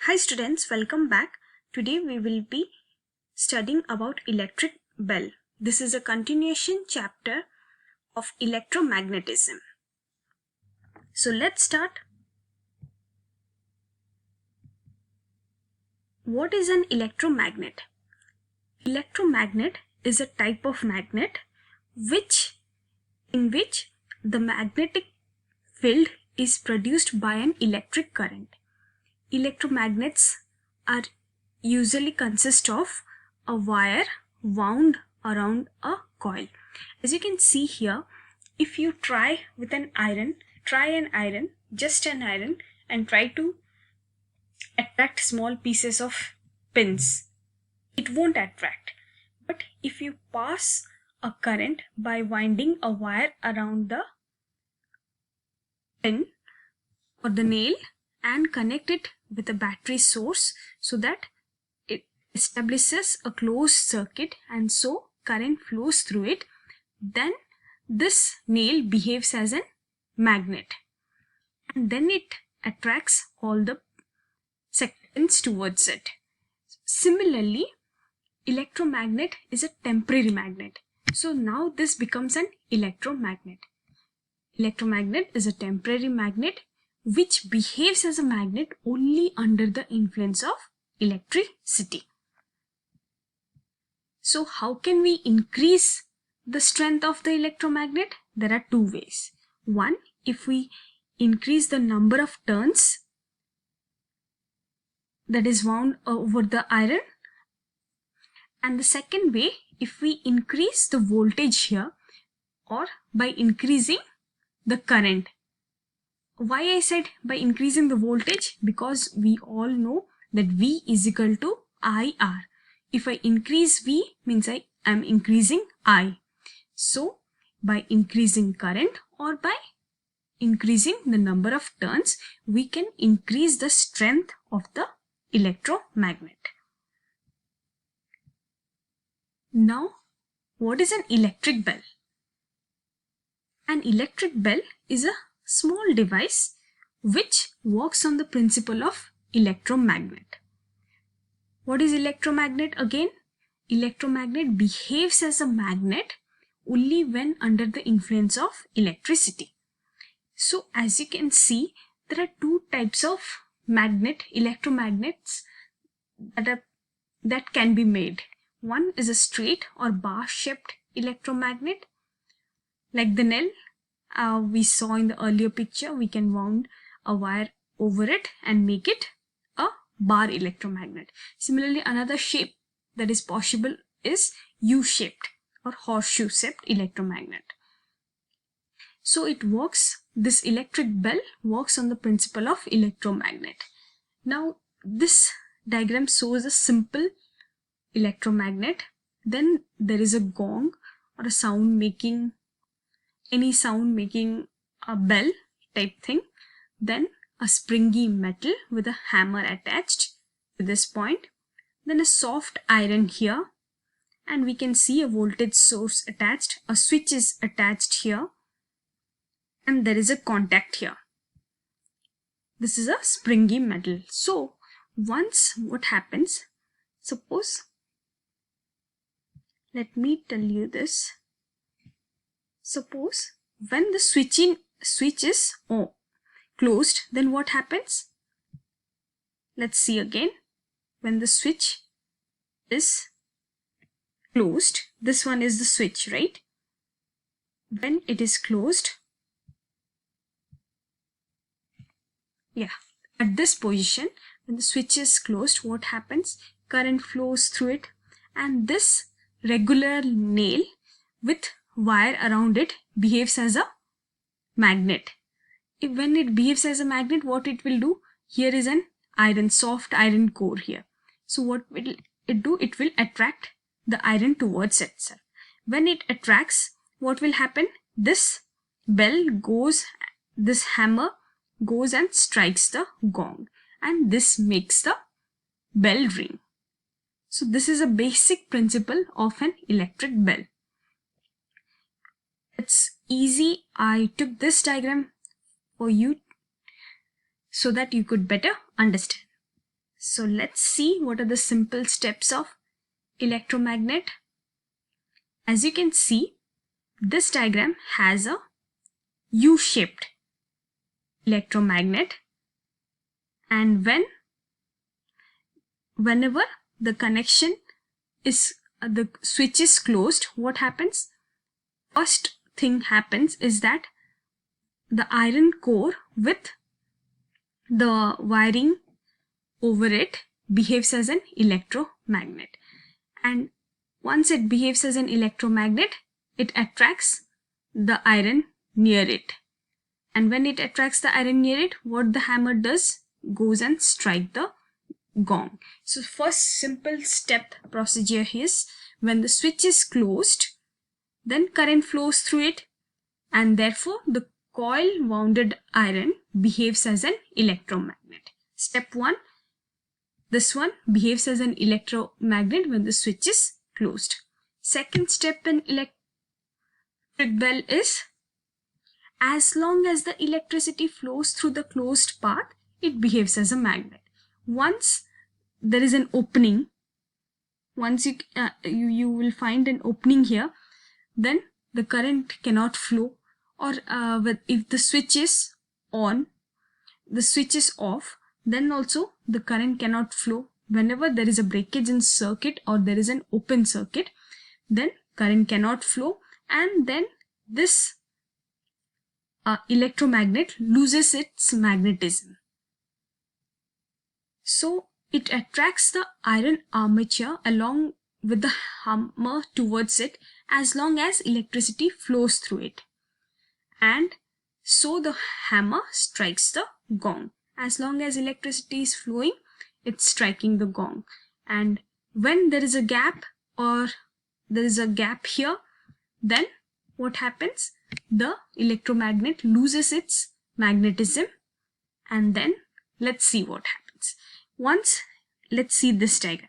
Hi students, welcome back. Today we will be studying about electric bell. This is a continuation chapter of electromagnetism. So let's start. What is an electromagnet? Electromagnet is a type of magnet in which the magnetic field is produced by an electric current. Electromagnets are usually consist of a wire wound around a coil. As you can see here, if you try an iron, just an iron, and try to attract small pieces of pins, it won't attract. But if you pass a current by winding a wire around the pin or the nail and connect it with a battery source so that it establishes a closed circuit and so current flows through it, then this nail behaves as a magnet and then it attracts all the seconds towards it. Similarly, electromagnet is a temporary magnet. So now this becomes an electromagnet. Electromagnet is a temporary magnet which behaves as a magnet only under the influence of electricity. So how can we increase the strength of the electromagnet? There are two ways. One, if we increase the number of turns that is wound over the iron, and the second way, if we increase the voltage here or by increasing the current. Why I said by increasing the voltage? Because we all know that V is equal to IR. If I increase V means I am increasing I. So by increasing current or by increasing the number of turns, we can increase the strength of the electromagnet. Now, what is an electric bell? An electric bell is a small device which works on the principle of electromagnet. What is electromagnet again? Electromagnet behaves as a magnet only when under the influence of electricity. So as you can see, there are two types of electromagnets that can be made. One is a straight or bar shaped electromagnet. Like the nail we saw in the earlier picture, we can wound a wire over it and make it a bar electromagnet. Similarly, another shape that is possible is U-shaped or horseshoe shaped electromagnet. So it works, this electric bell works on the principle of electromagnet. Now this diagram shows a simple electromagnet. Then there is a gong or a sound making a bell type thing, then a springy metal with a hammer attached to this point, then a soft iron here, and we can see a voltage source attached, a switch is attached here, and there is a contact here. This is a springy metal. So once what happens, suppose, let me tell you this. Suppose when the switch is closed, then what happens? Let's see again. When the switch is closed, this one is the switch, right? When it is closed, at this position, when the switch is closed, what happens? Current flows through it, and this regular nail with wire around it behaves as a magnet. When it behaves as a magnet, what it will do? Here is an soft iron core here. So what will it do? It will attract the iron towards itself. When it attracts, what will happen? This hammer goes and strikes the gong, and this makes the bell ring. So this is a basic principle of an electric bell. It's easy. I took this diagram for you so that you could better understand. So let's see what are the simple steps of electromagnet. As you can see, this diagram has a U-shaped electromagnet, and whenever the connection is the switch is closed, what happens? First thing happens is that the iron core with the wiring over it behaves as an electromagnet, and once it behaves as an electromagnet, it attracts the iron near it, and when it attracts the iron near it, what the hammer does, goes and strike the gong. So first simple step procedure is, when the switch is closed, then current flows through it, and therefore the coil wounded iron behaves as an electromagnet. Step 1, this one behaves as an electromagnet when the switch is closed. Second step in electric bell is, as long as the electricity flows through the closed path, it behaves as a magnet. Once there is an opening, once you will find an opening here, then the current cannot flow, or if the switch is on, the switch is off, then also the current cannot flow. Whenever there is a breakage in circuit or there is an open circuit, then current cannot flow, and then this electromagnet loses its magnetism. So it attracts the iron armature along with the hammer towards it as long as electricity flows through it, and so the hammer strikes the gong. As long as electricity is flowing, it's striking the gong, and when there is a gap or there is a gap here, then what happens? The electromagnet loses its magnetism, and then let's see what happens. Let's see this diagram.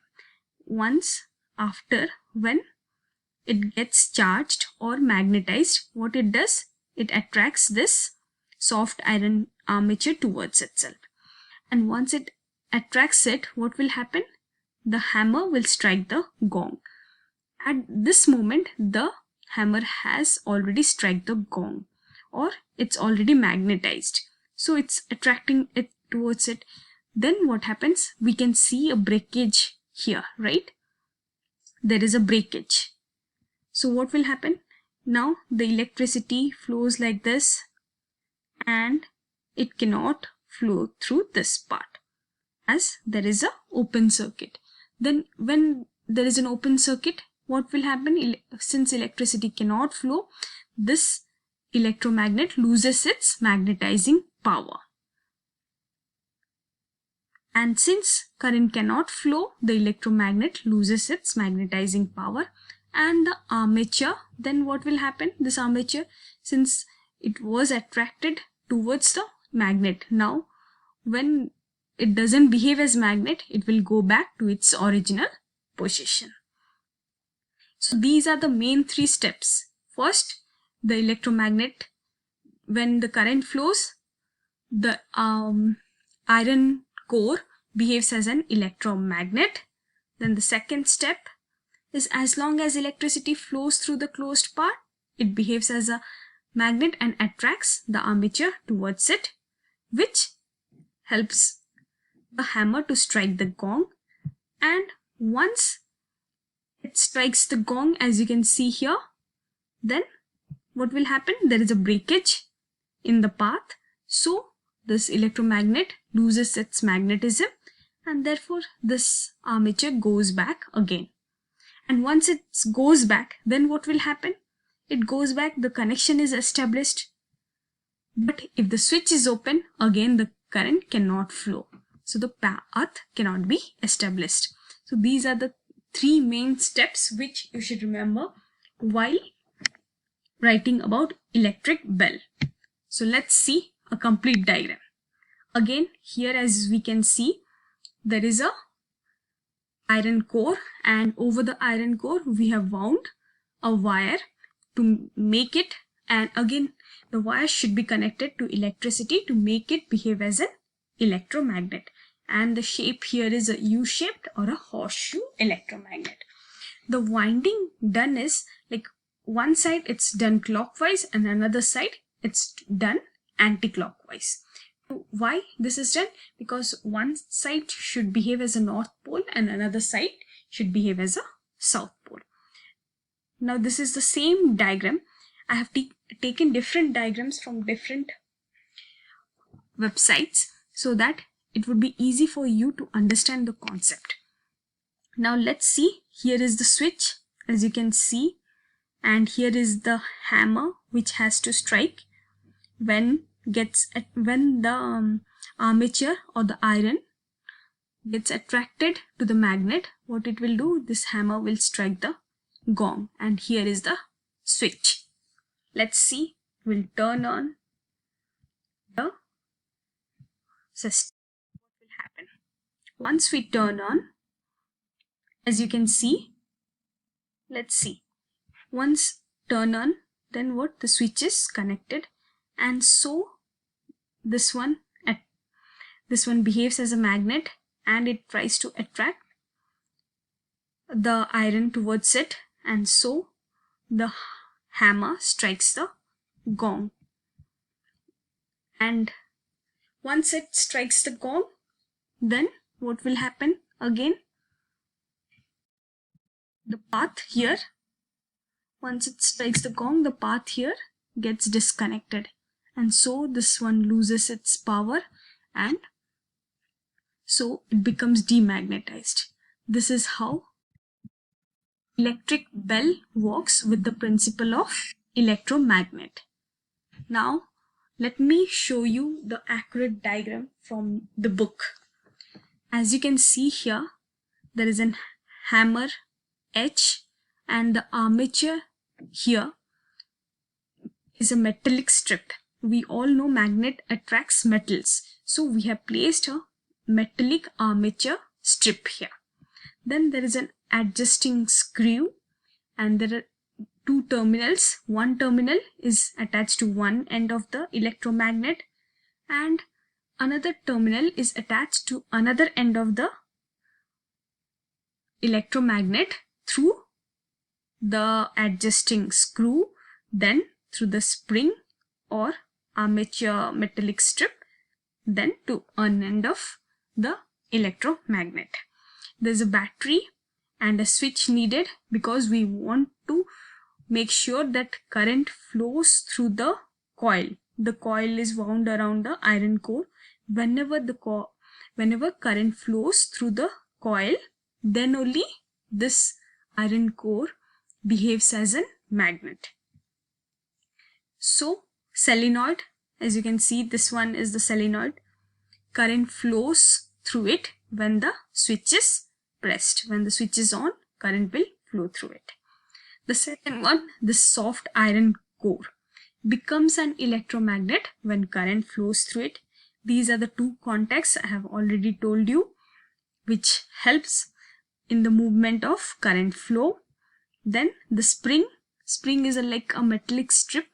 Once after, when it gets charged or magnetized, what it does? It attracts this soft iron armature towards itself, and once it attracts it, what will happen? The hammer will strike the gong. At this moment, the hammer has already struck the gong, or it's already magnetized, so it's attracting it towards it. Then what happens? We can see a breakage here, right? There is a breakage. So what will happen? Now the electricity flows like this, and it cannot flow through this part as there is a open circuit. Then when there is an open circuit, what will happen? Since electricity cannot flow, this electromagnet loses its magnetizing power. And since current cannot flow, the electromagnet loses its magnetizing power, and the armature, then what will happen? This armature, since it was attracted towards the magnet, now when it doesn't behave as magnet, it will go back to its original position. So these are the main three steps. First, the electromagnet, when the current flows, the iron core behaves as an electromagnet. Then the second step is, as long as electricity flows through the closed part, it behaves as a magnet and attracts the armature towards it, which helps the hammer to strike the gong. And once it strikes the gong, as you can see here, then what will happen? There is a breakage in the path, so this electromagnet loses its magnetism, and therefore this armature goes back again. And once it goes back, then what will happen? It goes back, the connection is established, but if the switch is open, again the current cannot flow, so the path cannot be established. So these are the three main steps which you should remember while writing about electric bell. So let's see a complete diagram. Again, here as we can see, there is a iron core, and over the iron core we have wound a wire to make it, and again the wire should be connected to electricity to make it behave as an electromagnet. and the shape here is a U-shaped or a horseshoe electromagnet. The winding done is like one side it's done clockwise and another side it's done anti-clockwise. Why this is done? Because one side should behave as a north pole and another side should behave as a south pole. Now this is the same diagram. I have taken different diagrams from different websites so that it would be easy for you to understand the concept. Now let's see. Here is the switch, as you can see, and here is the hammer which has to strike when the armature or the iron gets attracted to the magnet. What it will do, this hammer will strike the gong, and here is the switch. Let's see. We'll turn on the system. What will happen once we turn on? As you can see, let's see. Once turn on, then what? The switch is connected, and so this one behaves as a magnet and it tries to attract the iron towards it, and so the hammer strikes the gong. And once it strikes the gong, then what will happen again? The path here, once it strikes the gong, the path here gets disconnected, and so this one loses its power and so it becomes demagnetized. This is how electric bell works with the principle of electromagnet. Now let me show you the accurate diagram from the book. As you can see here, there is a hammer H and the armature here is a metallic strip. We all know magnet attracts metals, so we have placed a metallic armature strip here. Then there is an adjusting screw and there are two terminals. One terminal is attached to one end of the electromagnet and another terminal is attached to another end of the electromagnet through the adjusting screw, then through the spring or armature metallic strip, then to one end of the electromagnet. There's a battery and a switch needed because we want to make sure that current flows through the coil. The coil is wound around the iron core. Whenever current flows through the coil, then only this iron core behaves as a magnet. So solenoid, as you can see, this one is the solenoid. Current flows through it when the switch is pressed. When the switch is on, current will flow through it. The second one, the soft iron core, becomes an electromagnet when current flows through it. These are the two contacts I have already told you, which helps in the movement of current flow. Then the spring is like a metallic strip,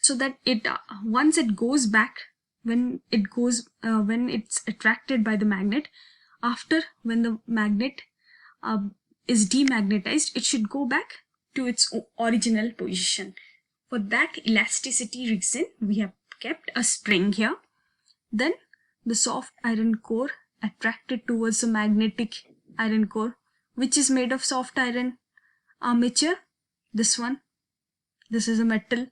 so that it once it goes back, when it's attracted by the magnet, after when the magnet is demagnetized, it should go back to its original position. For that elasticity reason, we have kept a spring here. Then the soft iron core attracted towards the magnetic iron core, which is made of soft iron armature. This is a metal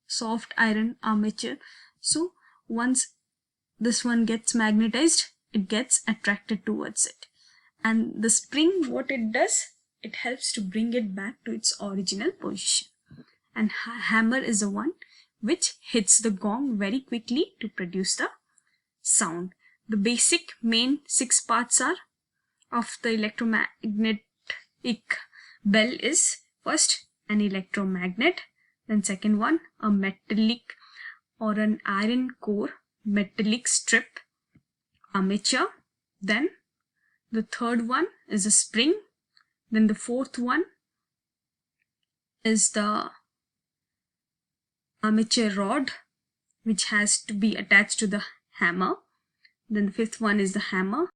soft iron armature. So once this one gets magnetized, it gets attracted towards it. And the spring, what it does, it helps to bring it back to its original position. And hammer is the one which hits the gong very quickly to produce the sound. The basic main 6 parts are of the electromagnetic bell is first an electromagnet, then second one a metallic or an iron core metallic strip armature, then the third one is a spring, then the fourth one is the armature rod which has to be attached to the hammer, Then the fifth one is the hammer.